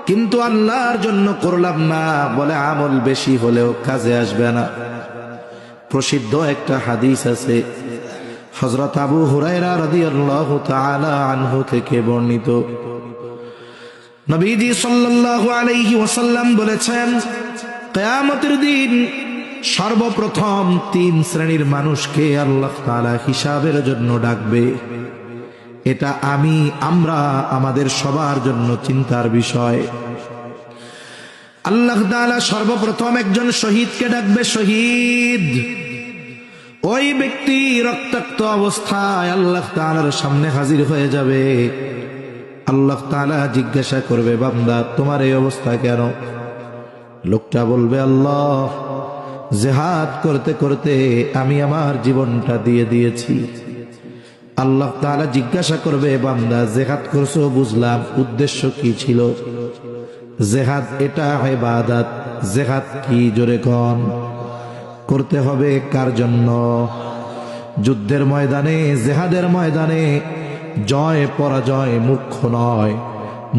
কিন্তু আল্লাহর জন্য করলাম না বলে আমল বেশি হলেও কাজে আসবে না। প্রসিদ্ধ একটা হাদিস আছে, হযরত আবু হুরায়রা রাদিয়াল্লাহু তাআলা আনহু থেকে বর্ণিত। নবীজি সাল্লাল্লাহু আলাইহি ওয়াসাল্লাম বলেছেন, কিয়ামতের দিন সর্বপ্রথম 3 শ্রেণীর মানুষকে আল্লাহ তাআলা হিসাবের জন্য ডাকবে। এটা আমরা আমাদের সবার জন্য চিন্তার বিষয়। আল্লাহ তাআলা সর্বপ্রথম একজন শহীদকে ডাকবে। শহীদ, ওই ব্যক্তি রক্তাক্ত অবস্থায় আল্লাহ তাআলার সামনে হাজির হয়ে যাবে। আল্লাহ তাআলা জিজ্ঞাসা করবে, বান্দা তোমার এই অবস্থা কেন? লোকটা বলবে, আল্লাহ, জিহাদ করতে করতে আমি আমার জীবনটা দিয়ে দিয়েছি। আল্লাহ তাআলা জিজ্ঞাসা করবে, বান্দা জিহাদ করছো বুঝলাম, উদ্দেশ্য কি ছিল? জিহাদ এটা ইবাদত। জিহাদ কি? জোরে কোন। করতে হবে কার জন্য? যুদ্ধের ময়দানে, জিহাদের ময়দানে জয় পরাজয় মুখ্য নয়,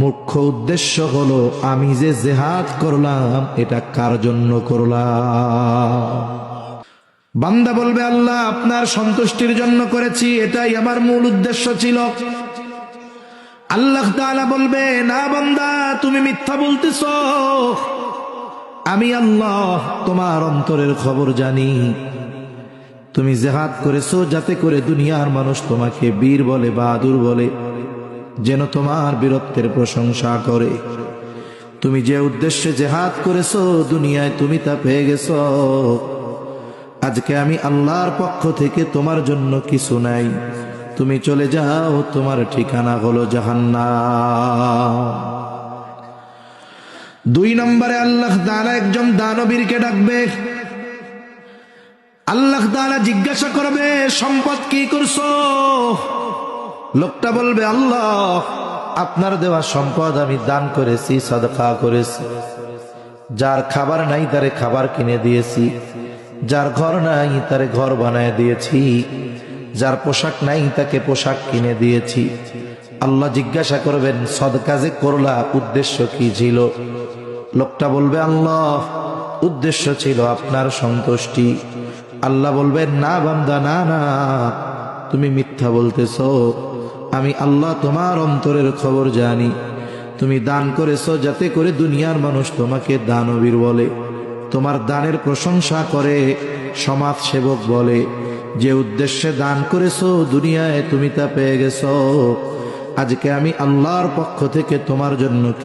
মুখ্য উদ্দেশ্য হলো আমি যে জিহাদ করলাম এটা কার জন্য করলাম। বান্দা বলবে, আল্লাহ আপনার সন্তুষ্টির জন্য করেছি, এটাই আমার মূল উদ্দেশ্য ছিল। আল্লাহ তাআলা বলবে, না বান্দা, তুমি মিথ্যা বলতেছো। আমি আল্লাহ তোমার অন্তরের খবর জানি। তুমি জিহাদ করেছো যাতে করে দুনিয়ার মানুষ তোমাকে বীর বলে, বাহাদুর বলে, যেন তোমার বীরত্বের প্রশংসা করে। তুমি যে উদ্দেশ্যে জিহাদ করেছো দুনিয়ায় তুমি তা পেয়ে গেছো। আজকে আমি আল্লাহর পক্ষ থেকে তোমার জন্য কিছু নাই, তুমি চলে যাও, তোমার ঠিকানা হলো জাহান্নাম। 2 নম্বরে আল্লাহ তাআলা একজন দানবীরকে ডাকবে। আল্লাহ তাআলা জিজ্ঞাসা করবে, সম্পদ কি করছো? লোকটা বলবে, আল্লাহ আপনার দেওয়া সম্পদ আমি দান করেছি, সাদকা করেছি। যার খাবার নাই তারে খাবার কিনে দিয়েছি, যার ঘর নাই তারে ঘর বানায় দিয়েছি, যার পোশাক নাই তাকে পোশাক কিনে দিয়েছি। আল্লাহ জিজ্ঞাসা করবেন, সদকা যে করলা উদ্দেশ্য কি ছিল? লোকটা বলবে, আল্লাহ উদ্দেশ্য ছিল আপনার সন্তুষ্টি। আল্লাহ বলবেন, না বান্দা, না না, তুমি মিথ্যা বলতেছো। আমি আল্লাহ তোমার অন্তরের খবর জানি। তুমি দান করেছো যাতে করে দুনিয়ার মানুষ তোমাকে দানবীর বলে, তোমার দানের প্রশংসা করে, সমাজ সেবক বলে। যে উদ্দেশ্যে দান করেছো দুনিয়ায় তুমি তা পেয়ে গেছো। আজকে আমি আল্লাহর পক্ষ থেকে তোমার জন্য